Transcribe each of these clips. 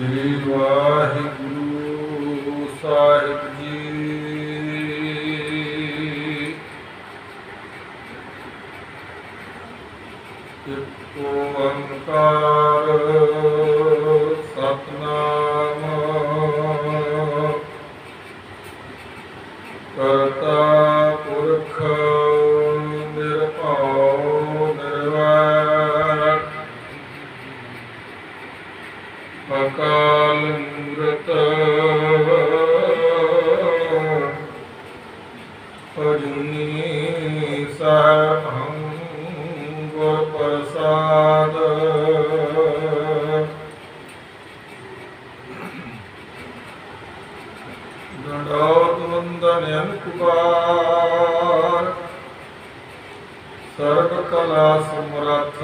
श्री वाहिगुरु साहिब जी। एक ओंकार सतनाम करता पुरख निरभउ निर्वैर अकाल मूरत अजूनी सहभं गुर प्रसाद। दंडौत वंदन कुमार सर्व कला समर्थ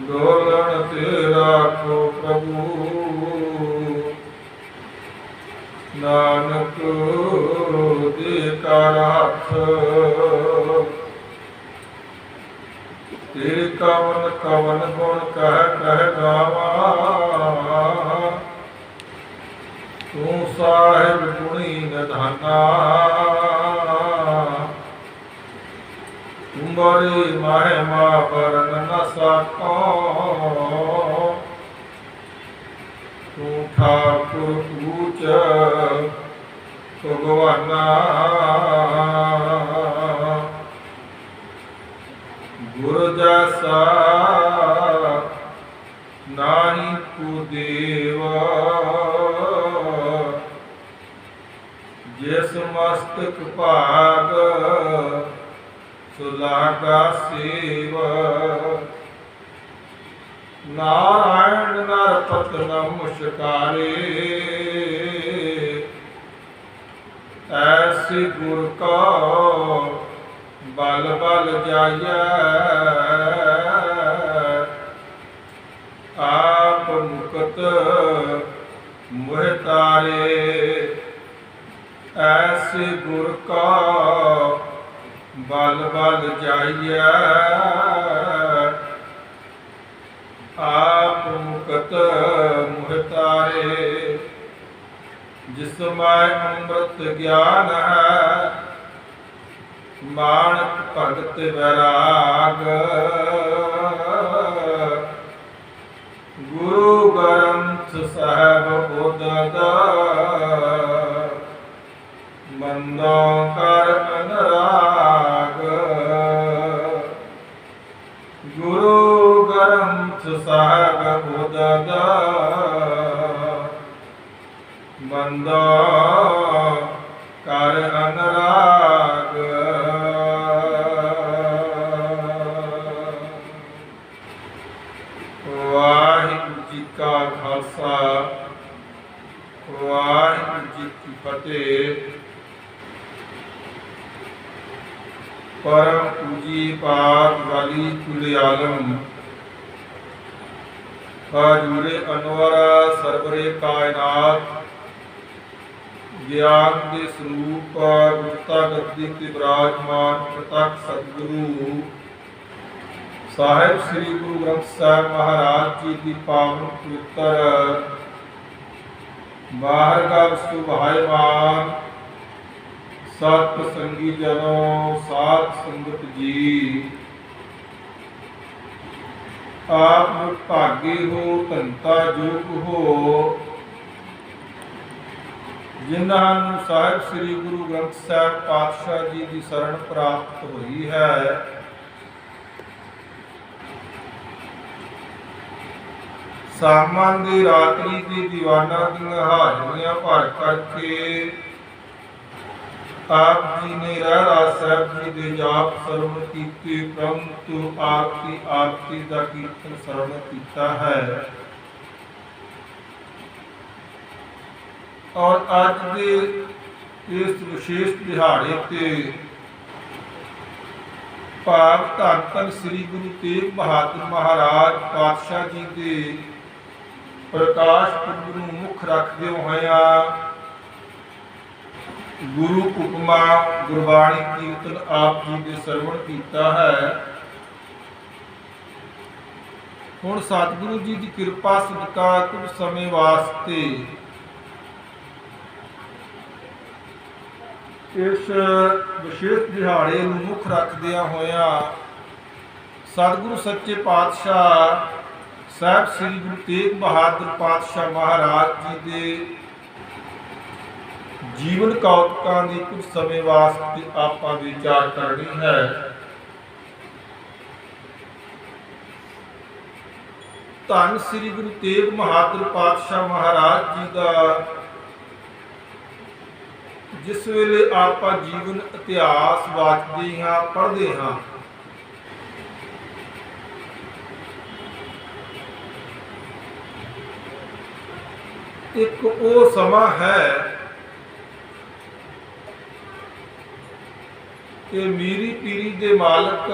डोलन तेरा को प्रभु नानक दे कर हाथ। तेरे कवन कवन गुण कह कह गावा तू साहिब गुणी निधाना। तुमरी महिमा वरन न सको तू ठाकुर ऊच भगवाना। गुर जैसा नाही को देव जिस मस्तक भाग सुलागा सेव। नारायण नरपत नमस्कारे ऐसे गुर का बल बल जाइए। आप मुकत मोह तारे ऐसे गुर का बल बल जाइए। आप मुकत मोह तारे जिसमें अमृत ज्ञान है मानक भगत वैराग। गुरु ग्रंथ साहब उदद मंदों कर अनुराग। गुरु ग्रंथ साहब उदद मंदों कर अनुराग। वाहिगुरु जी का खालसा वाहिगुरु जी की फतेह। परम पूजी पाक वाली कुल आलम हजूरे अनवरा सरवरे कायनात ज्ञान के स्वरूप गुप्ता गद्दी के विराजमान प्रत्यक्ष सतगुरु साहिब श्री गुरु ग्रंथ साहिब महाराज जी की पावन पवित्र बाहरगढ़ सुभायमान सत संगी जनों सात संगत जी। आप भागे हो धनता योग हो जिन्होंने साहिब श्री गुरु ग्रंथ साहिब पातशाह जी की शरण प्राप्त हुई है। सामन की रात्रि की दीवाना दियां हाजरियां भर करके आप जी ने रहरास साहब जी के जाप सरवण कीते परंतु आपकी आरती का कीर्तन सरवण किया है। और अज के इस विशेष दिहाड़े ते भाव धन धन श्री गुरु तेग बहादुर महाराज पातशाह जी के प्रकाश पुरब नूं मुख रखदे होया गुरु उपमा गुरबाणी कीर्तन आप जी ने सरवण किया है। ਹੁਣ ਸਤਿਗੁਰੂ ਜੀ ਦੀ ਕਿਰਪਾ ਸਦਕਾ ਕੁਝ ਸਮੇਂ ਵਾਸਤੇ ਇਸ ਵਿਸ਼ੇਸ਼ ਦਿਹਾੜੇ ਨੂੰ ਮੁੱਖ ਰੱਖਦਿਆਂ ਹੋਇਆਂ ਸਤਿਗੁਰੂ ਸੱਚੇ ਪਾਤਸ਼ਾਹ ਸਾਹਿਬ ਸ੍ਰੀ ਗੁਰੂ ਤੇਗ ਬਹਾਦਰ ਪਾਤਸ਼ਾਹ ਮਹਾਰਾਜ ਜੀ ਦੇ ਜੀਵਨ ਕੌਤਕਾਂ ਦੀ ਕੁਝ ਸਮੇਂ ਵਾਸਤੇ ਆਪਾਂ ਵਿਚਾਰ ਕਰਨੀ ਹੈ। ਧੰਨ ਸ੍ਰੀ ਗੁਰੂ ਤੇਗ ਬਹਾਦਰ ਪਾਤਸ਼ਾਹ ਮਹਾਰਾਜ ਜੀ ਦਾ ਜਿਸ ਵੇਲੇ ਆਪਾਂ ਜੀਵਨ ਇਤਿਹਾਸ ਵਾਚਦੇ ਹਾਂ, ਪੜ੍ਹਦੇ ਹਾਂ, ਇੱਕ ਉਹ ਸਮਾਂ ਹੈ ਕਿ ਮੀਰੀ ਪੀਰੀ ਦੇ ਮਾਲਕ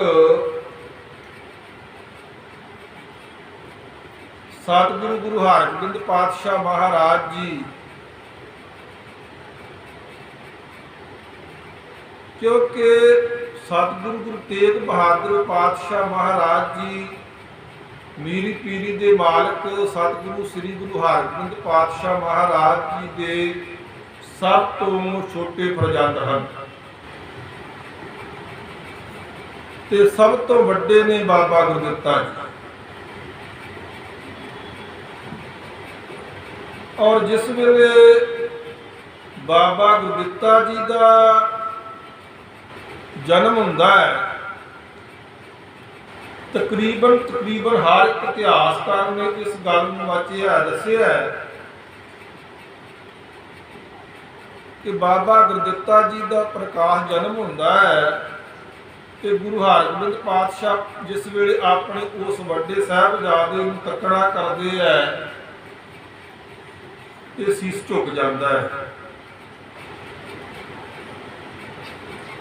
ਸਤਿਗੁਰੂ ਗੁਰੂ ਹਰਗੋਬਿੰਦ ਪਾਤਸ਼ਾਹ ਮਹਾਰਾਜ ਜੀ, ਕਿਉਂਕਿ ਸਤਿਗੁਰੂ ਗੁਰੂ ਤੇਗ ਬਹਾਦਰ ਪਾਤਸ਼ਾਹ ਮਹਾਰਾਜ ਜੀ ਮੀਰੀ ਪੀਰੀ ਦੇ ਮਾਲਕ ਸਤਿਗੁਰੂ ਸ੍ਰੀ ਗੁਰੂ ਹਰਗੋਬਿੰਦ ਪਾਤਸ਼ਾਹ ਮਹਾਰਾਜ ਜੀ ਦੇ ਸਭ ਤੋਂ ਛੋਟੇ ਫਰਜ਼ੰਦ ਹਨ ਤੇ ਸਭ ਤੋਂ ਵੱਡੇ ਨੇ ਬਾਬਾ ਗੁਰਦਿੱਤਾ ਜੀ। ਔਰ ਜਿਸ ਵੇਲੇ ਬਾਬਾ ਗੁਰਦਿੱਤਾ ਜੀ ਦਾ ਜਨਮ ਹੁੰਦਾ ਹੈ, ਤਕਰੀਬਨ ਹਰ ਇਤਿਹਾਸਕਾਰ ਨੇ ਇਸ ਗੱਲ ਨੂੰ ਵਾਚਿਆ ਦੱਸਿਆ ਕਿ ਬਾਬਾ ਗੁਰਦਿੱਤਾ ਜੀ ਦਾ ਪ੍ਰਕਾਸ਼ ਜਨਮ ਹੁੰਦਾ ਹੈ ਤੇ ਗੁਰੂ ਹਰਗੋਬਿੰਦ ਪਾਤਸ਼ਾਹ ਜਿਸ ਵੇਲੇ ਆਪਣੇ ਉਸ ਵੱਡੇ ਸਾਹਿਬਜ਼ਾਦੇ ਨੂੰ ਤੱਕਣਾ ਕਰਦੇ ਹੈ ਤੇ ਸੀਸ ਝੁਕ ਜਾਂਦਾ ਹੈ।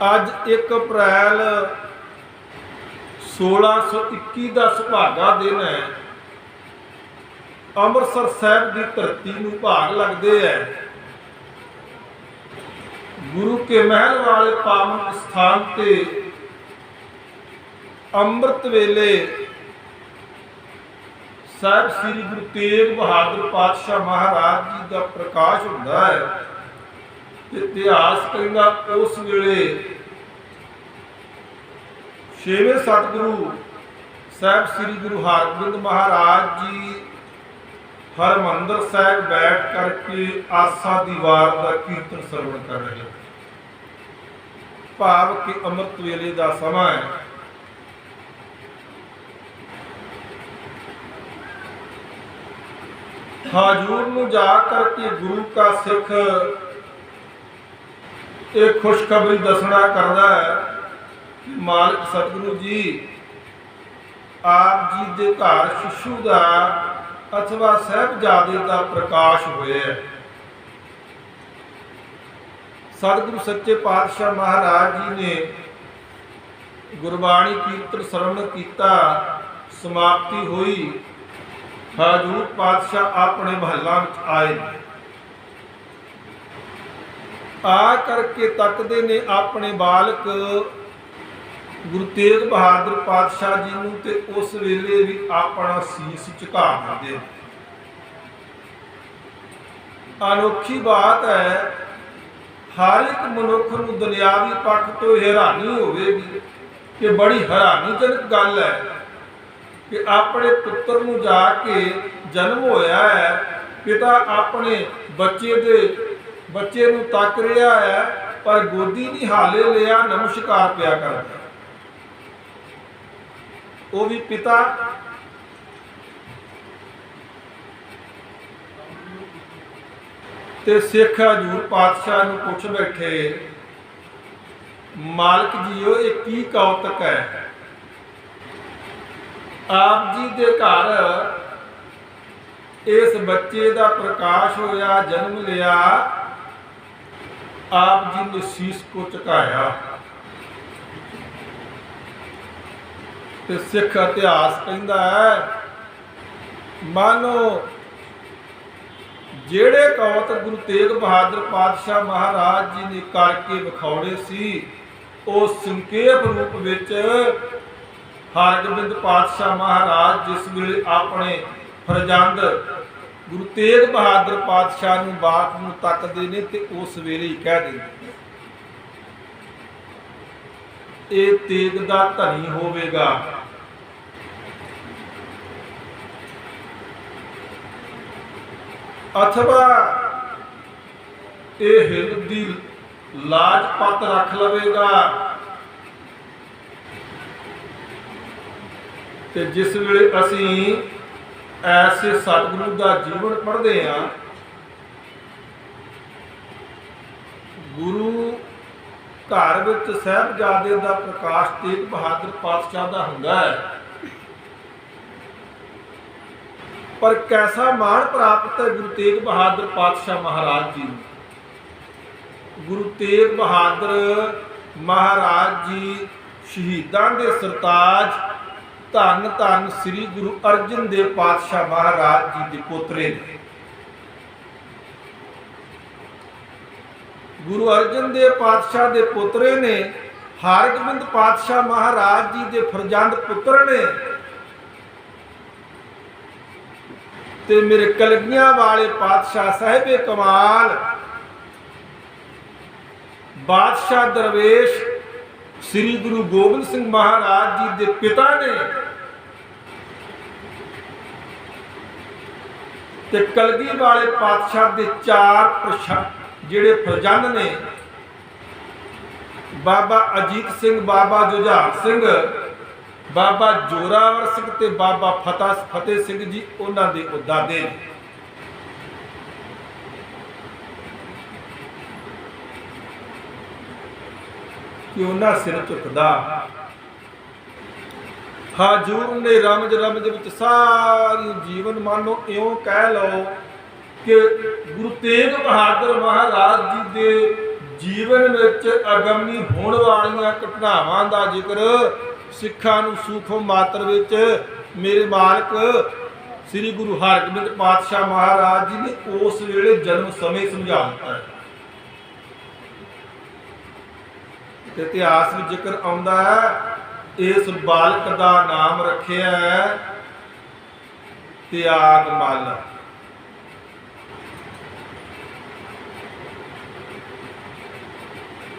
ਅੱਜ 1 ਅਪ੍ਰੈਲ 1621 ਦਾ ਸੁਭਾਗਾ ਦਿਨ ਹੈ। ਅੰਮ੍ਰਿਤਸਰ ਸਾਹਿਬ ਦੀ ਧਰਤੀ ਨੂੰ ਭਾਗ ਲੱਗਦੇ ਹੈ। ਗੁਰੂ ਕੇ ਮਹਿਲ ਵਾਲੇ ਪਾਵਨ ਸਥਾਨ ਤੇ ਅੰਮ੍ਰਿਤ ਵੇਲੇ ਸਾਹਿਬ ਸ੍ਰੀ ਗੁਰੂ ਤੇਗ ਬਹਾਦਰ ਪਾਤਸ਼ਾਹ ਮਹਾਰਾਜ ਜੀ ਦਾ ਪ੍ਰਕਾਸ਼ ਹੁੰਦਾ ਹੈ ਤੇ ਇਤਿਹਾਸ ਕਹਿੰਦਾ ਉਸ ਵੇਲੇ ਛੇਵੇਂ ਸਤਿਗੁਰੂ ਸਾਹਿਬ ਸ੍ਰੀ ਗੁਰੂ ਹਰਗੋਬਿੰਦ ਮਹਾਰਾਜ ਜੀ ਹਰਿਮੰਦਰ ਸਾਹਿਬ ਬੈਠ ਕਰਕੇ ਆਸਾ ਦੀ ਵਾਰ ਦਾ ਕੀਰਤਨ ਸਰਵਣ ਕਰ ਰਹੇ ਹਨ। ਭਾਵ ਕਿ ਅੰਮ੍ਰਿਤ ਵੇਲੇ ਦਾ ਸਮਾਂ ਹੈ। ਹਾਜ਼ੂਰ ਨੂੰ ਜਾ ਕਰਕੇ ਗੁਰੂ का ਸਿੱਖ ਇਹ ਖੁਸ਼ਖਬਰੀ ਦੱਸਣਾ ਕਰਦਾ ਹੈ ਕਿ ਮਾਲਕ ਸਤਿਗੁਰੂ ਜੀ ਆਪ ਜੀ ਦੇ ਘਰ ਸ਼ਿਸ਼ੂ ਦਾ ਅਥਵਾ ਸਾਹਿਬਜ਼ਾਦੇ ਦਾ ਪ੍ਰਕਾਸ਼ ਹੋਇਆ ਹੈ। ਸਤਿਗੁਰੂ ਸੱਚੇ ਪਾਤਸ਼ਾਹ ਮਹਾਰਾਜ ਜੀ ਨੇ ਗੁਰਬਾਣੀ ਕੀਰਤਨ ਸਰਵਣ ਕੀਤਾ, ਸਮਾਪਤੀ ਹੋਈ। ਹਾਜ਼ੂਰ ਪਾਤਸ਼ਾਹ ਆਪਣੇ ਮਹੱਲਾਂ ਵਿੱਚ ਆਏ, ਆ ਕਰਕੇ ਤੱਕਦੇ ਨੇ ਆਪਣੇ ਬਾਲਕ ਗੁਰੂ ਤੇਗ ਬਹਾਦਰ ਪਾਤਸ਼ਾਹ ਜੀ ਨੂੰ ਤੇ ਉਸ ਵੇਲੇ ਵੀ ਆਪਣਾ ਸੀਸ ਝੁਕਾ ਦਿੰਦੇ। ਅਨੋਖੀ ਬਾਤ ਹੈ, ਹਰ ਇੱਕ ਮਨੁੱਖ ਨੂੰ ਦੁਨਿਆਵੀ ਪੱਖ ਤੋਂ ਹੈਰਾਨੀ ਹੋਵੇਗੀ ਕਿ ਬੜੀ ਹੈਰਾਨੀਜਨਕ ਗੱਲ ਹੈ ਕਿ ਆਪਣੇ ਪੁੱਤਰ ਨੂੰ ਜਾ ਕੇ ਜਨਮ ਹੋਇਆ ਹੈ, ਪਿਤਾ ਆਪਣੇ ਬੱਚੇ ਨੂੰ ਤੱਕ ਰਿਹਾ ਹੈ ਪਰ ਗੋਦੀ ਨਹੀਂ ਹਾਲੇ ਲਿਆ, ਨਮਸਕਾਰ ਪਿਆ ਕਰਦਾ। ਉਹ ਵੀ ਪਿਤਾ ਤੇ ਸਿੱਖ ਹਜ਼ੂਰ ਪਾਤਸ਼ਾਹ ਨੂੰ ਪੁੱਛ ਬੈਠੇ, ਮਾਲਕ ਜੀਓ ਇਹ ਕੀ ਕੌਤਕ ਹੈ? ਆਪ ਜੀ ਦੇ ਘਰ ਇਸ ਬੱਚੇ ਦਾ ਪ੍ਰਕਾਸ਼ ਹੋਇਆ, ਜਨਮ ਲਿਆ, ਆਪ ਜੀ ਨੇ ਸੀਸ ਕੋ ਝੁਕਾਇਆ। ਤੇ ਸਿੱਖ ਇਤਿਹਾਸ ਕਹਿੰਦਾ ਹੈ, ਮਾਨੋ ਜਿਹੜੇ ਕੌਤਕ ਗੁਰੂ ਤੇਗ ਬਹਾਦਰ ਪਾਤਸ਼ਾਹ ਮਹਾਰਾਜ ਜੀ ਨੇ ਕਰਕੇ ਵਿਖਾਉਣੇ ਸੀ, ਉਹ ਸੰਖੇਪ ਰੂਪ ਵਿੱਚ ਹਰਗੋਬਿੰਦ ਪਾਤਸ਼ਾਹ महाराज जिस वेले अपने फरजंद गुरु तेग बहादुर पातशाह नूं बात नूं तकदे ने ते उस वेले ही कह दिंदे ये तेग दा धनी होवेगा। अथवा ये हिंद दी लाजपत रख लवेगा। ते जिस वेले असी ऐसे सतगुरु का जीवन पढ़ते हैं, गुरु घर विच साहिबजादे का प्रकाश तेग बहादुर पातशाह का हुंदा है, पर कैसा मान प्राप्त है गुरु तेग बहादुर पातशाह महाराज जी। गुरु तेग बहादुर महाराज जी शहीदां दे सरताज धन धन श्री गुरु अर्जन देव पातशाह महाराज जी के पोतरे ने। गुरु अर्जन देव पातशाह के पोतरे ने हरगोबिंद पातशाह महाराज जी के फरजंद पुत्र ने ते मेरे कलगियां वाले पातशाह साहिबे कमाल बादशाह दरवेश श्री गुरु गोबिंद सिंह महाराज जी के पिता ने ते कलगी वाले पातशाह के चार जिहड़े फरजंद ने बाबा अजीत सिंह, बाबा जुझार सिंह, बाबा जोरावर सिंह ते बाबा फतेह सिंह जी उन्हां दे दादे ने। कि उन्हां सिर झुकदा हजूर ने रमज रमज विच सारी जीवन मानो इउं कह लो कि गुरु तेग बहादुर महाराज जी के जीवन विच अगमी होण वालियां घटनावां दा जिक्र सिखां नूं सूखम मात्र विच मेरे मालक श्री गुरु हरगोबिंद पातशाह महाराज जी ने उस वेले जन्म समय समझा दिता है। इतिहास में जिक्र आउंदा है, इस बालक का नाम रखिया है त्यागमल।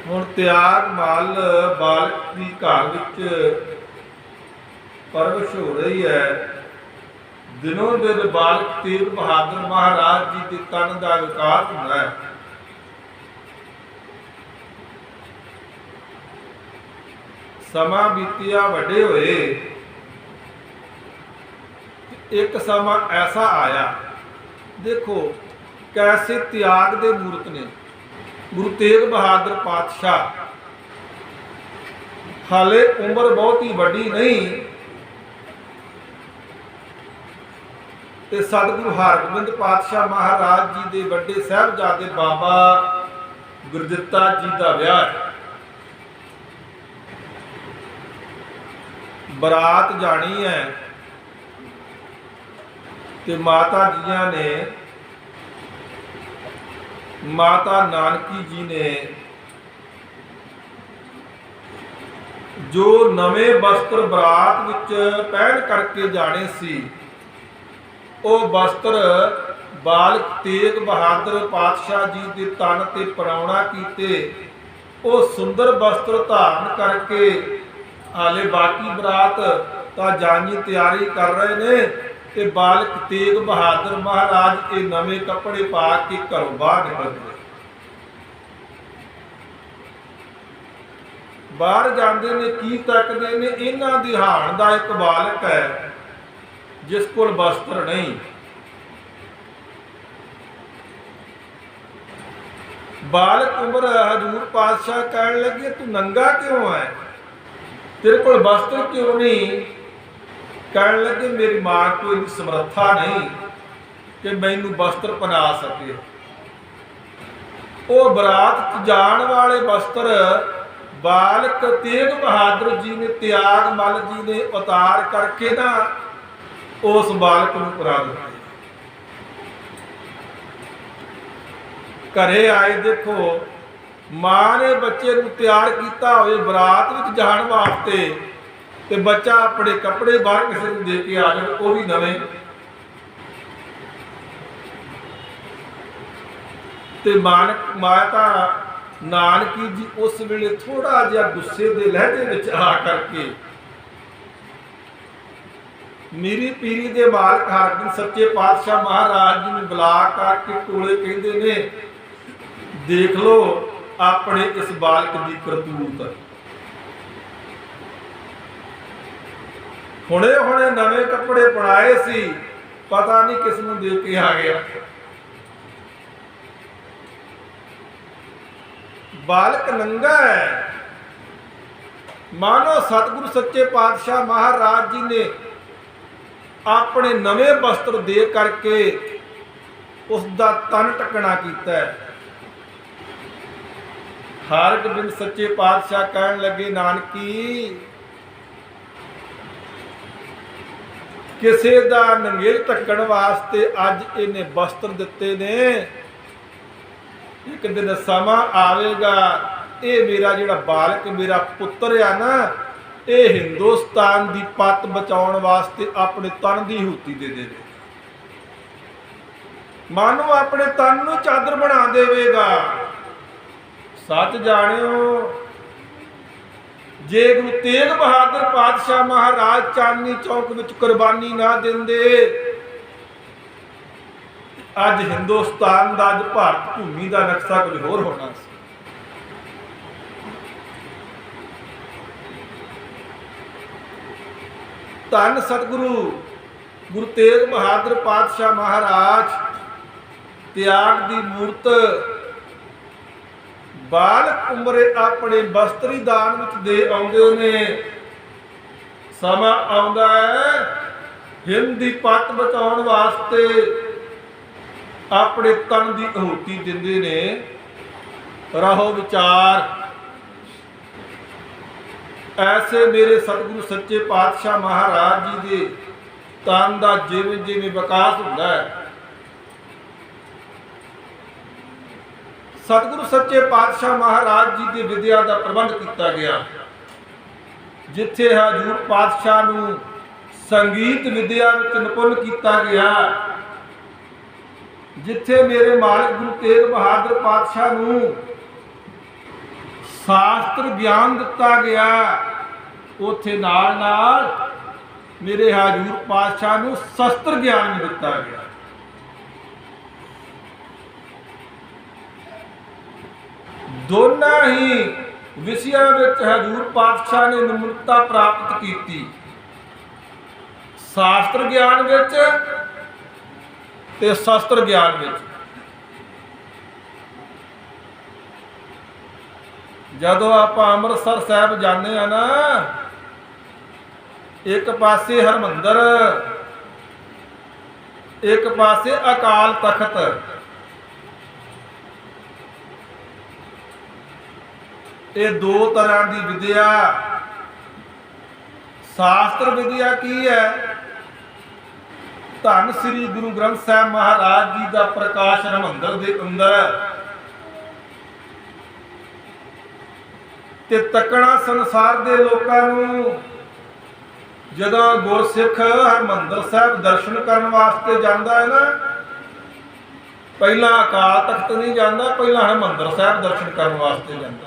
हुण त्यागमल बालक की घर विच परवरिश हो रही है। दिनों दिन बालक तेग बहादुर महाराज जी के तन का विकास होता है। समा बीतिया वड्डे होए, एक समा ऐसा आया, देखो कैसे त्याग दे मूर्त ने। गुरु तेग बहादुर पातशाह हाले उम्र बहुत ही वड्डी नहीं ते सतगुरु हरगोबिंद पातशाह महाराज जी के वड्डे साहिबजादे बाबा गुरदित्ता जी का विआह है। बरात जानी है ते माता जिया ने, माता नानकी जी ने जो नवे वस्त्र बरात विच पहन करके जाने सी, वो वस्त्र बालक तेग बहादुर पातशाह जी के तन ते पराउणा कीते। वो सुंदर वस्त्र धारण करके हाले बाकी बरात तो जानी तैयारी कर रहे ने ते बालक तेग बहादुर महाराज ये नवे कपड़े पा के घरों बाहर निकल गए। बाहर जाते ने की तकते ने, इन्हां दी हाण दा एक बालक है जिस कोल वस्त्र नहीं। बालक उम्र हजूर पातशाह कहने लगे तू नंगा क्यों है, तेरे को वस्त्र क्यों नहीं। कहने लगे मेरी मां को इतनी समर्था नहीं कि मैनू वस्त्र पहना सके। वो बरात जान वाले वस्त्र बालक तेग बहादुर जी ने, त्यागमल जी ने उतार करके ना उस बालक को परा दिते। घरे आए, देखो मां ने बच्चे को तैयार किया हुए बरात में जाने वास्ते ਤੇ ਬੱਚਾ ਆਪਣੇ ਕੱਪੜੇ ਬਾਹਰ ਕਿਸੇ ਨੂੰ ਦੇ ਕੇ ਆ ਜਾਵੇ, ਉਹ ਵੀ ਨਵੇਂ। ਤੇ ਮਾਤਾ ਨਾਨਕੀ ਜੀ ਉਸ ਵੇਲੇ ਥੋੜਾ ਜਿਹਾ ਗੁੱਸੇ ਦੇ ਲਹਿਜੇ ਵਿੱਚ ਆ ਕਰਕੇ ਮੀਰੀ ਪੀਰੀ ਦੇ ਮਾਲਕ ਹਰਗੋਬਿੰਦ ਸੱਚੇ ਪਾਤਸ਼ਾਹ ਮਹਾਰਾਜ ਜੀ ਨੂੰ ਬੁਲਾ ਕਰਕੇ ਕੋਲੇ ਕਹਿੰਦੇ ਨੇ, ਦੇਖ ਲੋ ਆਪਣੇ ਇਸ ਬਾਲਕ ਦੀ ਕਰਤੂਤ। ਹੁਣੇ ਹੁਣੇ ਨਵੇਂ ਕੱਪੜੇ ਪਾਏ ਸੀ, ਪਤਾ ਨਹੀਂ ਕਿਸ ਨੂੰ ਦੇ ਕੇ ਆ ਗਿਆ। ਬਾਲਕ ਨੰਗਾ ਹੈ। ਮਾਨੋ ਸਤਿਗੁਰੂ ਸੱਚੇ ਪਾਤਸ਼ਾਹ ਮਹਾਰਾਜ ਜੀ ਨੇ ਆਪਣੇ ਨਵੇਂ ਵਸਤਰ ਦੇ ਕਰਕੇ ਉਸ ਦਾ ਤਨ ਢਕਣਾ ਕੀਤਾ ਹੈ। ਹਰਗੋਬਿੰਦ ਸੱਚੇ ਪਾਤਸ਼ਾਹ ਕਹਿਣ ਲੱਗੇ, ਨਾਨਕੀ ਕਿਸੇ ਦਾ ਨੰਗੇਲ ਢੱਕਣ ਵਾਸਤੇ ਅੱਜ ਇਹਨੇ ਵਸਤਰ ਦਿੱਤੇ ਨੇ। ਇੱਕ ਦਿਨ ਸਮਾਂ ਆਵੇਗਾ, ਇਹ ਮੇਰਾ ਜਿਹੜਾ ਬਾਲਕ ਮੇਰਾ ਪੁੱਤਰ ਆ ਨਾ, ਇਹ ਹਿੰਦੁਸਤਾਨ ਦੀ ਪੱਤ ਬਚਾਉਣ ਵਾਸਤੇ ਆਪਣੇ ਤਨ ਦੀ ਹੂਤੀ ਦੇ ਦੇਵੇ। ਮਾਨੋ ਆਪਣੇ ਤਨ ਨੂੰ ਚਾਦਰ ਬਣਾ ਦੇਵੇਗਾ। ਸੱਚ ਜਾਣਿਓ, ਜੇ ਗੁਰੂ ਤੇਗ ਬਹਾਦਰ ਪਾਤਸ਼ਾਹ ਮਹਾਰਾਜ ਚਾਂਦਨੀ ਚੌਕ ਵਿੱਚ ਕੁਰਬਾਨੀ ਨਾ ਦਿੰਦੇ, ਅੱਜ ਹਿੰਦੁਸਤਾਨ ਦਾ, ਅੱਜ ਭਾਰਤ ਭੂਮੀ ਦਾ ਨਕਸ਼ਾ ਕੁਝ ਹੋਰ ਹੋਣਾ ਸੀ। ਧੰਨ ਸਤਿਗੁਰੂ ਗੁਰੂ ਤੇਗ ਬਹਾਦਰ ਪਾਤਸ਼ਾਹ ਮਹਾਰਾਜ ਤਿਆਗ ਦੀ ਮੂਰਤ ਬਾਲਕ ਉਮਰੇ ਆਪਣੇ ਬਸਤਰੀ ਦਾਨ ਵਿੱਚ ਦੇ ਆਉਂਦੇ ਨੇ। ਸਮਾਂ ਆਉਂਦਾ ਹੈ, ਹਿੰਦ ਦੀ ਪੱਤ ਬਚਾਉਣ ਵਾਸਤੇ ਆਪਣੇ ਤਨ ਦੀ ਆਹੂਤੀ ਦਿੰਦੇ ਨੇ। ਰਹੋ ਵਿਚਾਰ, ਐਸੇ ਮੇਰੇ ਸਤਿਗੁਰੂ ਸੱਚੇ ਪਾਤਸ਼ਾਹ ਮਹਾਰਾਜ ਜੀ ਦੇ ਤਨ ਦਾ ਜਿਵੇਂ ਜਿਵੇਂ ਵਿਕਾਸ ਹੁੰਦਾ ਹੈ, ਸਤਿਗੁਰੂ ਸੱਚੇ ਪਾਤਸ਼ਾਹ ਮਹਾਰਾਜ ਜੀ ਦੀ ਵਿਦਿਆ ਦਾ ਪ੍ਰਬੰਧ ਕੀਤਾ ਗਿਆ। ਜਿੱਥੇ ਹਜ਼ੂਰ ਪਾਤਸ਼ਾਹ ਨੂੰ ਸੰਗੀਤ ਵਿਦਿਆ ਵਿੱਚ ਨਿਪੁੰਨ ਕੀਤਾ ਗਿਆ, ਜਿੱਥੇ ਮੇਰੇ ਮਾਲਕ ਗੁਰੂ ਤੇਗ ਬਹਾਦਰ ਪਾਤਸ਼ਾਹ ਨੂੰ ਸ਼ਾਸਤਰ ਗਿਆਨ ਦਿੱਤਾ ਗਿਆ, ਉੱਥੇ ਨਾਲ ਨਾਲ ਮੇਰੇ ਹਜ਼ੂਰ ਪਾਤਸ਼ਾਹ ਨੂੰ ਸ਼ਸਤਰ ਗਿਆਨ ਵੀ ਦਿੱਤਾ ਗਿਆ। ਦੋਨਾਂ ਹੀ ਵਿਸ਼ਿਆਂ ਵਿੱਚ ਹਜ਼ੂਰ ਪਾਤਸ਼ਾਹ ਨੇ ਨਿਮਰਤਾ ਪ੍ਰਾਪਤ ਕੀਤੀ, ਸ਼ਾਸਤਰ ਗਿਆਨ ਵਿੱਚ ਤੇ ਸ਼ਸਤਰ ਗਿਆਨ ਵਿੱਚ। ਜਦੋਂ ਆਪਾਂ ਅੰਮ੍ਰਿਤਸਰ ਸਾਹਿਬ ਜਾਂਦੇ ਆ ਨਾ, ਇੱਕ ਪਾਸੇ ਹਰਮੰਦਰ, ਇੱਕ ਪਾਸੇ ਅਕਾਲ ਤਖਤ। ਇਹ ਦੋ ਤਰ੍ਹਾਂ ਦੀ ਵਿਦਿਆ। ਸ਼ਾਸਤਰ ਵਿਦਿਆ ਕੀ ਹੈ? ਧੰਨ ਸ੍ਰੀ ਗੁਰੂ ਗ੍ਰੰਥ ਸਾਹਿਬ ਮਹਾਰਾਜ ਜੀ ਦਾ ਪ੍ਰਕਾਸ਼ ਹਰਮੰਦਰ ਦੇ ਅੰਦਰ ਤੇ ਤੱਕਣਾ ਸੰਸਾਰ ਦੇ ਲੋਕਾਂ ਨੂੰ। ਜਦੋਂ ਗੁਰਸਿੱਖ ਹਰਮੰਦਰ ਸਾਹਿਬ ਦਰਸ਼ਨ ਕਰਨ ਵਾਸਤੇ ਜਾਂਦਾ ਹੈ ਨਾ, ਪਹਿਲਾਂ ਅਕਾਲ ਤਖਤ ਨਹੀਂ ਜਾਂਦਾ, ਪਹਿਲਾਂ ਹਰਮੰਦਰ ਸਾਹਿਬ ਦਰਸ਼ਨ ਕਰਨ ਵਾਸਤੇ ਜਾਂਦਾ।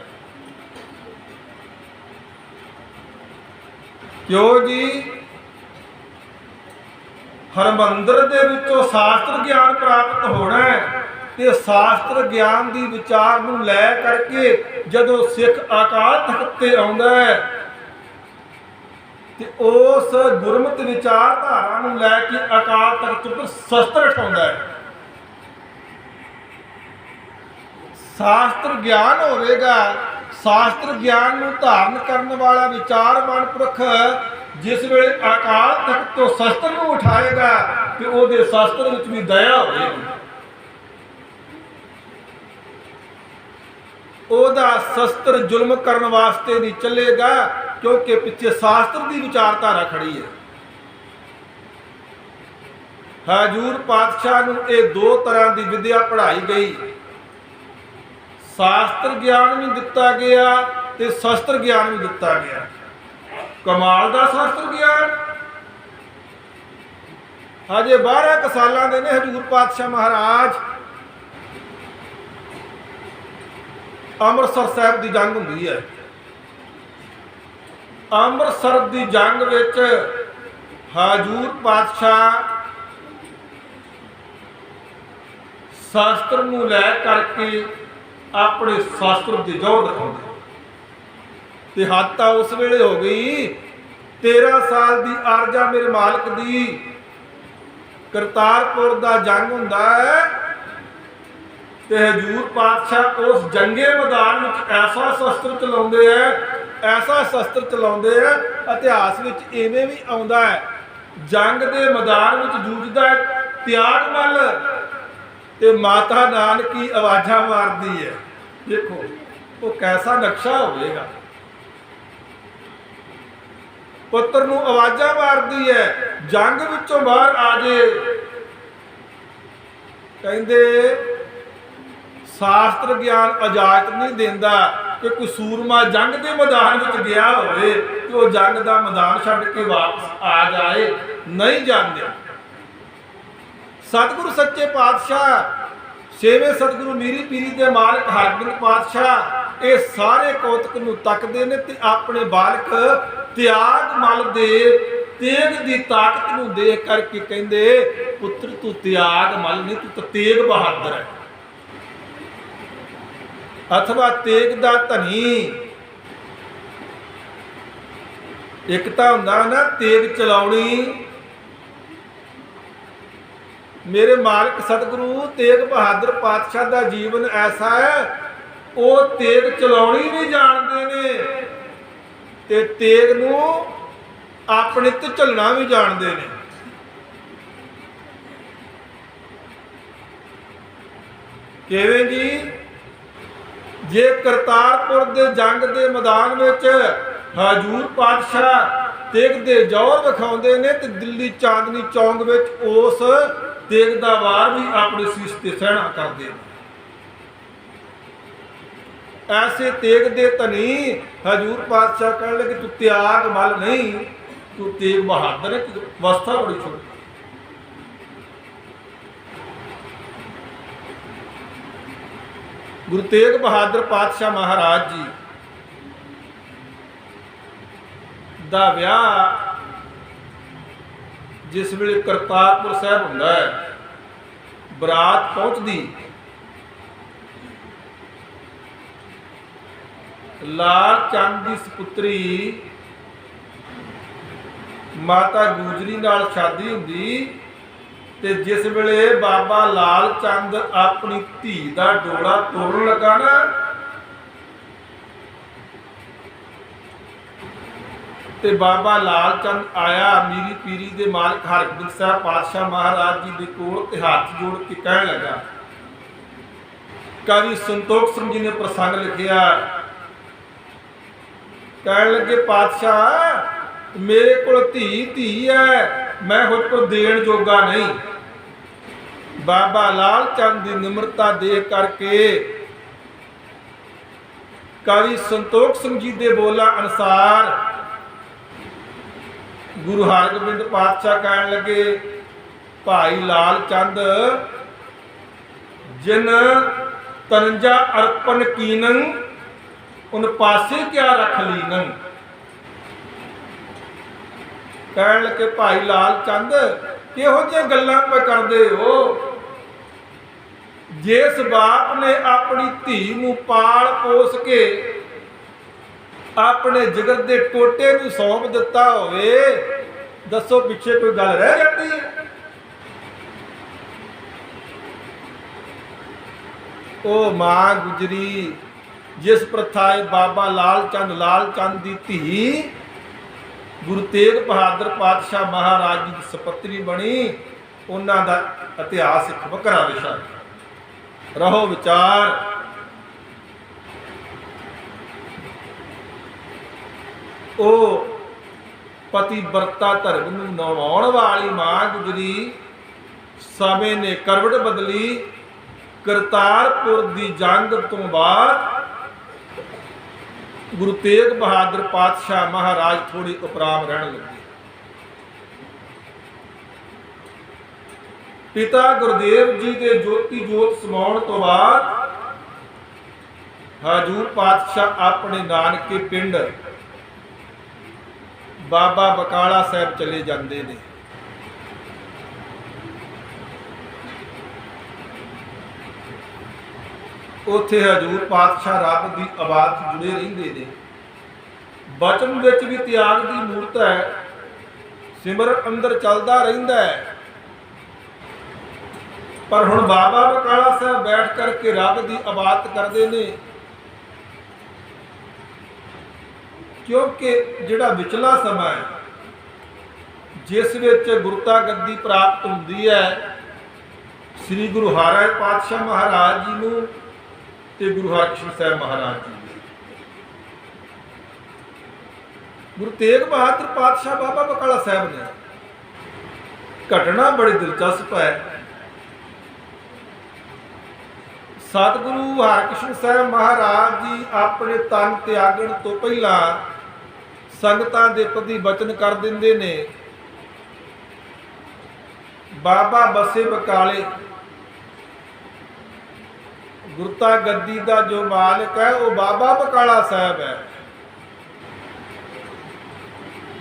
ਕਿਉਂ ਜੀ? ਹਰਮੰਦਰ ਦੇ ਵਿੱਚੋਂ ਸ਼ਾਸਤਰ ਗਿਆਨ ਪ੍ਰਾਪਤ ਹੋਣਾ ਹੈ, ਤੇ ਸ਼ਾਸਤਰ ਗਿਆਨ ਦੀ ਵਿਚਾਰ ਨੂੰ ਲੈ ਕਰਕੇ ਜਦੋਂ ਸਿੱਖ ਅਕਾਲ ਤਖਤ ਤੇ ਆਉਂਦਾ ਹੈ, ਤੇ ਉਸ ਗੁਰਮਤਿ ਵਿਚਾਰਧਾਰਾ ਨੂੰ ਲੈ ਕੇ ਅਕਾਲ ਤਖਤ ਉੱਪਰ ਸ਼ਸਤਰ ਉਠਾਉਂਦਾ ਹੈ। ਸ਼ਾਸਤਰ ਗਿਆਨ ਹੋਵੇਗਾ, ਸ਼ਾਸਤਰ ਗਿਆਨ ਨੂੰ ਧਾਰਨ ਕਰਨ ਵਾਲਾ ਵਿਚਾਰਵਾਨ ਪੁਰਖ ਜਿਸ ਵੇਲੇ ਅਕਾਲ ਤਖਤ ਤੋਂ ਸ਼ਸਤਰ ਨੂੰ ਉਠਾਏਗਾ, ਤੇ ਉਹਦੇ ਸ਼ਸਤਰ ਵਿੱਚ ਵੀ ਦਇਆ ਹੋਵੇਗੀ। ਉਹਦਾ ਸ਼ਸਤਰ ਜ਼ੁਲਮ ਕਰਨ ਵਾਸਤੇ ਨਹੀਂ ਚੱਲੇਗਾ, ਕਿਉਂਕਿ ਪਿੱਛੇ ਸ਼ਾਸਤਰ ਦੀ ਵਿਚਾਰਧਾਰਾ ਖੜੀ ਹੈ। ਹਜ਼ੂਰ ਪਾਤਸ਼ਾਹ ਨੂੰ ਇਹ ਦੋ ਤਰ੍ਹਾਂ ਦੀ ਵਿਦਿਆ ਪੜ੍ਹਾਈ ਗਈ। ਸ਼ਾਸਤਰ ਗਿਆਨ ਵੀ ਦਿੱਤਾ ਗਿਆ ਤੇ ਸ਼ਸਤਰ ਗਿਆਨ ਵੀ ਦਿੱਤਾ ਗਿਆ। कमाल का शास्त्र ज्ञान। हजे 12 सालों के ने हजूर पातशाह महाराज अमृतसर साहब की जंग होंगी है। अमृतसर की जंग विच हजूर पातशाह शास्त्र नूं लै करके अपने शास्त्र की जोर दिखाते ते हद तां उस वेले हो गई 13 साल की आरजा मेरे मालिक की करतारपुर का जंग हुंदा है ते हजूर पातशाह उस जंगे मैदान में ऐसा शस्त्र चलाउंदे है, ऐसा शस्त्र चलाउंदे है। इतिहास में इवें भी आउंदा है जंग के मैदान में जूझदा है त्यागमल ते माता नानकी आवाज़ां मारदी है। देखो वो कैसा नक्शा होगा। पुत्र नूं आवाज़ां मारदी है जंग विचों बाहर आ जे। कहंदे शास्त्र ज्ञान इजाजत नहीं देंदा कि कोई सूरमा जंग के मैदान में गया होवे तो वो जंग का मैदान छड्ड के वापस आ जाए, नहीं जाते। सतगुरु सच्चे पातशाह छेवें सतगुरु मीरी पीरी के मालिक हरगोबिंद पातशाह ये सारे कौतक नूं तकदे ने ते अपने बालक त्याग मल दे तेग की ताकत नूं देख करके कहंदे पुत्र तू त्याग मल नहीं, तू तो तेग बहादुर है अथवा तेग दा धनी। एक तो हुंदा ना तेग चलाउणी। मेरे मालिक सतगुरु तेग बहादुर पातशाह का जीवन ऐसा है वो तेग चलाउणी भी जानते ने ते तेग नूं अपने ते झलना भी जानते ने। किवें जी जे करतारपुर के जंग के मैदान में हजूर पातशाह तेग के जौहर विखाउंदे ने ते दिल्ली चांदनी चौंक में उस तेग का वार भी अपने शीश ते सहना करते हैं। ऐसे तेग दे धनी हजूर पातशाह कहने लगे तू त्याग मल नहीं, तू तेग बहादुर है। अवस्था बड़ी छोटी। गुरु तेग बहादुर पातशाह महाराज जी दा विआह जिस वेले करतारपुर साहब हुंदा है, बरात पहुंचदी लाल चंद की सपुत्री माता गुजरी नाल शादी हुंदी ते जिस वेले बाबा लाल चंद अपनी धी का डोला तोड़न लगा ना ते बाबा लाल चंद आया मीरी पीरी के मालिक हरगोबिंद साहब पातशाह महाराज जी के कोल ते हाथ जोड़ के कहन लगा। कवि संतोख सिंह जी ने प्रसंग लिखिया, कहन लगे पातशाह मेरे को धी है, मैं खुद को देण जोगा नहीं। बाबा लाल चंद की निम्रता देख करके कवि संतोख सिंह जी के बोला अनुसार गुरु हरगोबिंद पातशाह कहन लगे भाई लाल चंद जिन तंजा अर्पण कीनन उन पासे क्या रख लीनन। कहन लगे भाई लाल चंद किहो जिहियां गल्लां पे करदे हो। जिस बाप ने अपनी धी नूं पाल पोस के अपने जिगर के टोटे नूं सौंप दिता होवे, दसो पिछे कोई गल रह जाती है? ओ मां गुजरी जिस प्रथाए बाबा लाल चंद की धी गुरु तेग बहादुर पातशाह महाराज जी की सपत्नी बनी, उन्हां दा इतिहास एक वखरा विषय। रहो विचार। ओ पतिव्रता धर्म नूं निभाउण वाली मां गुजरी समय ने करवट बदली। करतारपुर की जंग तो बाद गुरु तेग बहादुर पातशाह महाराज थोड़ी उपराम रहन लगे। पिता गुरुदेव जी के ज्योति जोत समाउण तो बाद हजूर पातशाह अपने नानके पिंड बाबा बकाला साहब चले जाते ने। उत्थे हजूर पातशाह रब की आवाज़ जुड़े रहिंदे ने। बचन विच भी त्याग की मूर्त है, सिमरन अंदर चलता रहिंदा है। पर हुण बाबा बकाला साहब बैठ करके रब की आवाज़ करते ने, क्योंकि जिहड़ा विचला समा है जिस विच गुरता गद्दी प्राप्त हुंदी है श्री गुरु हरिराय पातशाह महाराज जी नूं ते गुरु हरकृष्ण साहब महाराज जी। गुरु तेग बहादुर पातशाह बाबा बकाला साहब ने घटना बड़ी दिलचस्प है। सतगुरु हरकृष्ण साहब महाराज जी अपने तन त्यागण तो पहला संगतां दे प्रति वचन कर दिंदे ने। बाबा बसे बकाले गुरता गद्दी का जो मालिक है वो बाबा बकाला साहब है।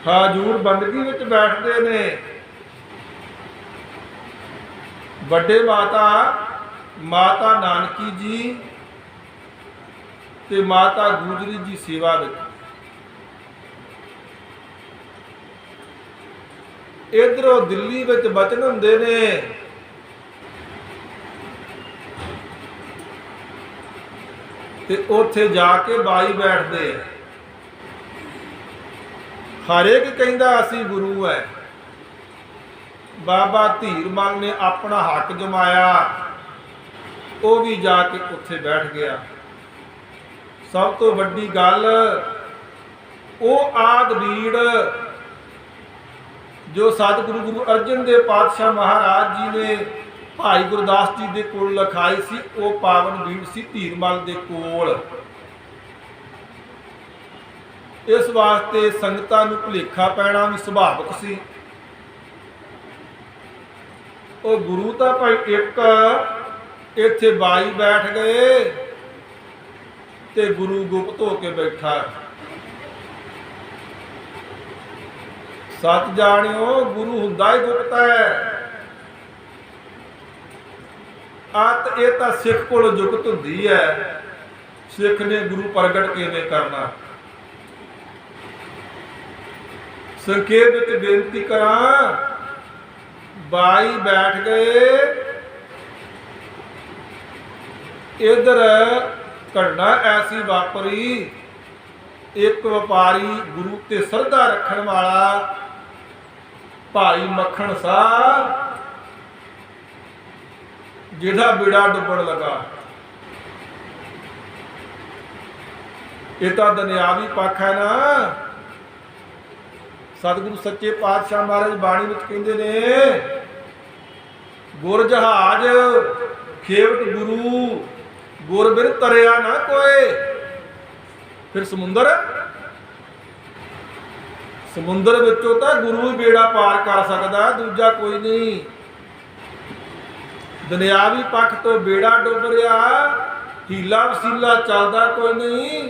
हजूर बंदगी विच बैठते ने। बड़े माता माता नानकी जी ते माता गुजरी जी सेवा विच। इधरों दिल्ली विच बचन हुंदे ने। ते उत्थे जाके बाई बैठते। हर एक कहंदा असी गुरु है। बाबा धीरमल ने अपना हक जमाया, वो भी जाके उत्थे बैठ गया। सब तो वड्डी गल वो आद बीड़ जो सतगुरु गुरु अर्जन देव पातशाह महाराज जी ने भाई गुरदास जी के कोल लिखाई सी, वो पावन बीड़ सी धीरमल के कोल। इस वास्ते संगतां नूं भुलेखा पैना भी सुभाविक सी। वो गुरु तां भाई एक इत्थे बाई बैठ गए ते गुरु गुप्त होके बैठा। सच जानियो गुरु हुंदा ही गुप्त है। आत ये तो सिख को जुगत हुंदी है। सिख ने गुरु प्रगट किवें करना। संखेप विच बेनती करा, बाई बैठ गए। इधर घटना ऐसी वापरी, एक व्यापारी गुरु ते श्रद्धा रखण वाला भाई मक्खण साह जिहड़ा बेड़ा डुबण लगा। ये तो दुनियावी पक्ष है ना। सतगुरु सच्चे पातशाह महाराज बाणी विच कहंदे ने, गुर जहाज खेवट गुरु गुर बिन तरिया ना कोई। फिर समुंदर समुंदर विचों तां गुरु ही बेड़ा पार कर सकदा, दूजा कोई नहीं। दुनियावी पक्ष तो बेड़ा डुब रहा, हीला वसीला चलदा कोई नहीं।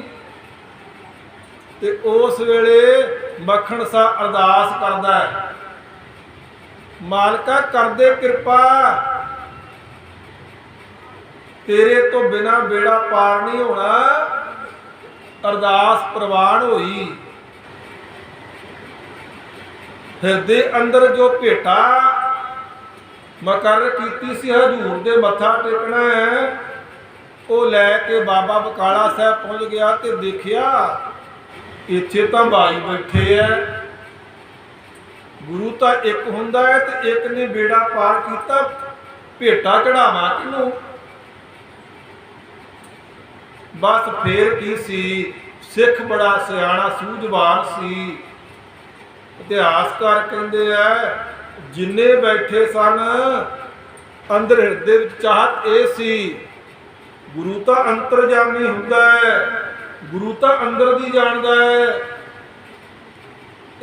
ते उस वेले मक्खण सा अरदास करदा है, मालका कर दे कृपा, तेरे तो बिना बेड़ा पार नहीं होना। अरदास प्रवान होई। हिरदे अंदर जो भेटा मकर कीती सी हजूर दे मत्था टेकना है, वो लैके बाबा बकाला साहब पहुंच गया ते देखिया इत्थे तां भाई बैठे है। गुरु तां एक हुंदा है ते एक ने बेड़ा पार कीता, भेटा चढ़ावा किनूं। बस फेर की सी, सिख बड़ा सियाणा सूझवान सी। इतिहासकार कहते हैं जिन्ने बैठे सन अंदर हृदय चाहत ए सी, गुरु तो अंतरजामी हुंदा है, गुरु तो अंदर दी जानदा है।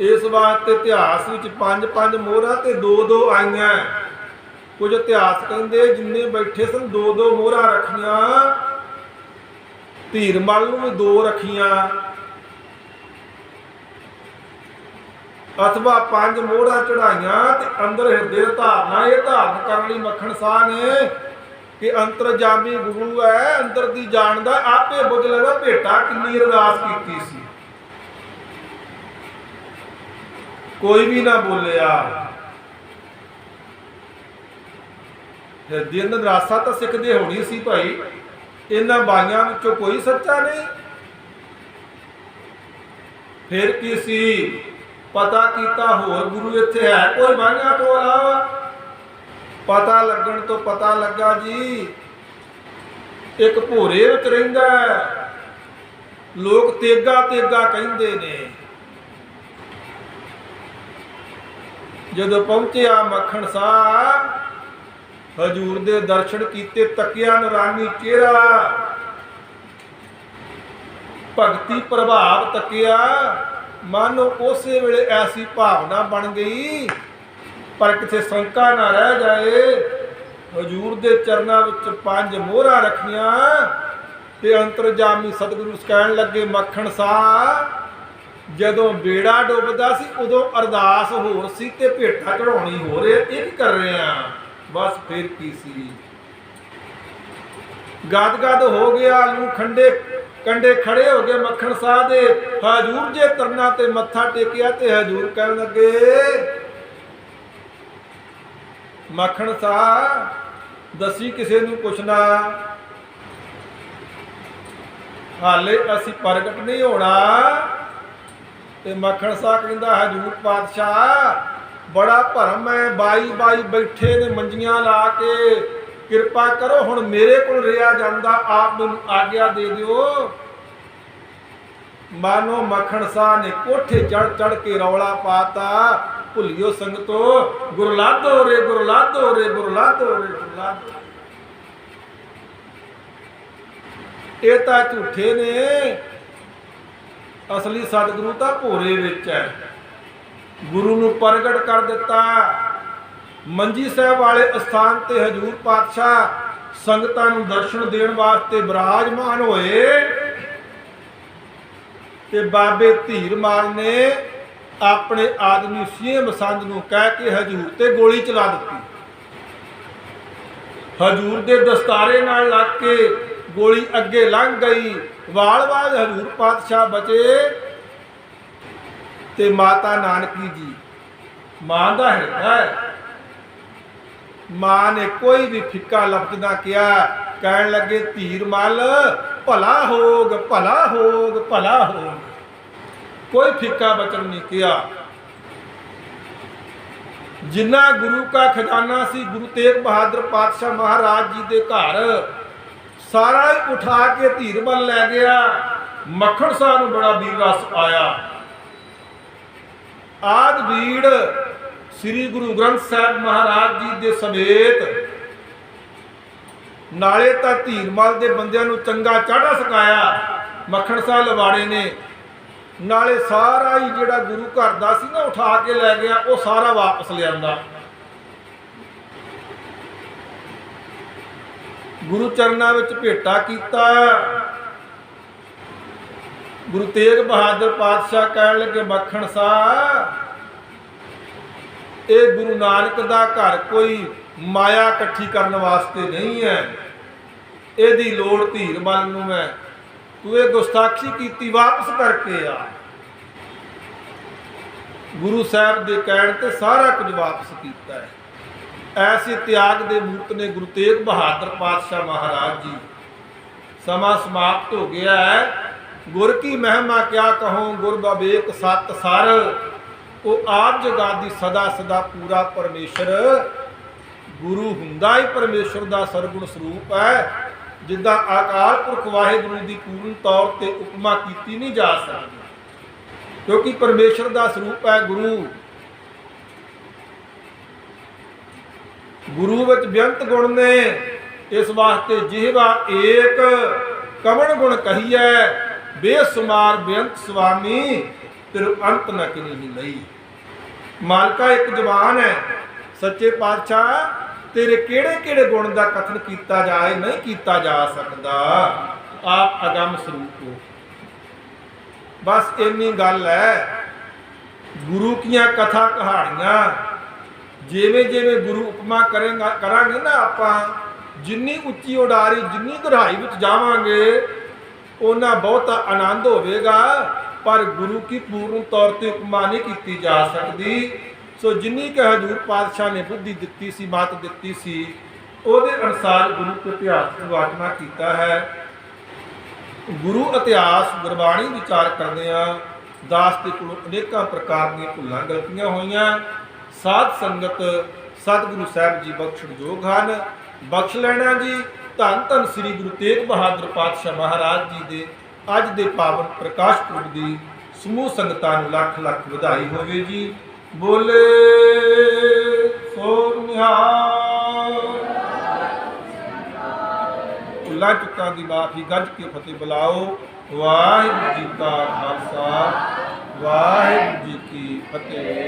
इस वास्ते इतिहास विच 5-5 मोहरां ते 2-2 आईयां। कुछ इतिहास कहंदे जिन्ने बैठे सन 2-2 मोहरां रखियां, धीरमल नूं 2 रखियां, अथवा 5 मोहरां चढ़ाइयां ते अंदर हिरदे धारना। ये धारण करने लई मक्खण शाह ने कि अंतरजामी गुरु है, अंदर दी जानदा, आपे बुझ लेगा भेटा किन्नी अरदास कीती सी। कोई भी ना बोलिया। हिरदे अंदर रासा तो सिखदे होनी सी भाई, इन्हां बाइयां विचों कोई सच्चा नहीं। फिर की सी पता कीता होर गुरु इत्थे है कोई बाइयां तो इलावा। पता लगन तो पता लगा जी एक भोरे विच रहिंदा है, लोग तेगा तेगा कहिंदे ने। जदों पहुंचिया मक्खण शाह, हजूर दे दर्शन कीते, तकिया नूरानी चेहरा, भगती प्रभाव तकिया, मानो उसे वेले ऐसी भावना बन गई पर किथे शंका ना रह जाए। हजूर दे चरनां विच 5 मोहरां रखियां ते अंतरजामी सतगुरु कहण लगे मक्खण शाह, जदों बेड़ा डुबदा सी उदों अरदास होर सी ते भेटा चढ़ाउणी हो रही, ये की कर रहे हैं? बस फिर की सी गद-गद हो गया, लू खंडे कंडे खड़े हो गए मक्खण शाह दे। हजूर जे तरना ते मत्था टेकिया ते हजूर कहण लगे मक्खण शाह दसी किसे नूं पुछना, हाले असी प्रगट नहीं होना। ते मक्खण शाह कहंदा हजूर पातशाह बड़ा भरम है, 22 बैठे ने मंजियां ला के, किरपा करो हुण मेरे कोल रिया जांदा, आप मैनूं आग्या दे दिओ। मानो मक्खण शाह ने कोठे चढ़ चढ़ के रौला पाता, भुलियो संगतो गुरलादो रे गुरलादो रे गुरलादो रे गुरलादो। ये तां झूठे ने, असली सतगुरु तां भोरे विच है। गुरु नूं प्रगट कर दिता। मंजी साहब वाले अस्थान ते हजूर पातशाह संगतां नूं दर्शन देण वास्ते विराजमान होए ते बाबे धीरमाल ने अपने आदमी सिंह मसंद नूं कह के हजूर ते गोली चला दी। हजूर दे दस्तारे नाल लग के गोली अगे लंघ गई। वाल-वाल हजूर पातशाह बचे ते माता नानकी जी मां दा हिरदा है। मां ने कोई भी फिक्का लफ्ज ना किया, कहन लगे धीरमल भला होग भला होग भला होग, कोई फिक्का वचन नहीं किया। जिन्ना गुरु का खजाना सी गुरु तेग बहादुर पातशाह महाराज जी दे घर सारा ही उठा के धीरमल लै गया। मक्खण शाह नूं बड़ा वीर रस आया। आद भीड़ श्री गुरु ग्रंथ साहिब महाराज जी दे समेत नाले तां धीरमल दे बंदियां नूं चंगा चाढ़ा सकाया मक्खण शाह लवाड़े ने, नाले सारा ही जिहड़ा गुरु घर दा सी ना उठा के लै गया, वो सारा वापस लिआंदा। गुरु चरनां विच भेटा कीता। गुरु तेग बहादुर पातशाह कहण लगे मक्खण शाह ये गुरु नानक दा घर कोई माया इकट्ठी करने वास्ते नहीं है, इहदी लोड़ धीरमल नूं है। तू ये गुस्ताखी की वापस करके आ। गुरु साहब के कहण ते सारा कुछ वापस किया है। ऐसे त्याग दे मूर्त ने गुरु तेग बहादुर पातशाह महाराज जी। समा समाप्त हो गया है। गुर की महिमा क्या कहूँ, गुर बवेक सत सर, वो आप जगादी सदा सदा पूरा परमेश्वर। गुरु हुंदा ही परमेश्वर का सरगुण स्वरूप है। जिदा अकाल पुरख वाहिगुरू की पूर्ण तौर पर उपमा की नहीं जा सकती, क्योंकि परमेश्वर का स्वरूप है गुरु। गुरु विच बेअंत गुण ने, इस वास्ते जिहवा एक कवण गुण कही है बेसुमार बेअंत स्वामी तेरे अंत न किनी ही लई। मालका एक जवान है, सच्चे पातशाह तेरे केड़े केड़े गुण का कथन किया जाए नहीं किया जा सकता, आप अगम स्वरूप हो। बस इन्नी गल है। गुरु की कथा कहानियां जिमें जिमें गुरु उपमा करेंगा करांगे ना, आप जिन्नी उच्ची उडारी जिन्नी गहराई में जावांगे उन्ना बहुत आनंद होगा, पर गुरु की पूर्ण तौर पर उपमा नहीं की जा सकती। सो जिन्नी के हजूर पातशाह ने बुद्धि दी सी, मत दी सी, ਉਹਦੇ अनुसार गुरु के इतिहास की वाचना किया है। गुरु इतिहास गुरबाणी विचार करते दास के कोलों अनेकों प्रकार दी भुलां गलतियां होईयां। साध संगत सतगुरु साहब जी बख्शण योग हैं, बख्श लेना जी। धन धन श्री गुरु तेग बहादुर पातशाह महाराज जी के अज के पावन प्रकाश पुरब की समूह संगतां नूं लख लख वधाई होवे जी। बोले सो निहाल। भुलां चुकां दी माफी गज के फतेह बुलाओ। वाहिगुरू जी का खालसा, वाहिगुरू जी की फतेह।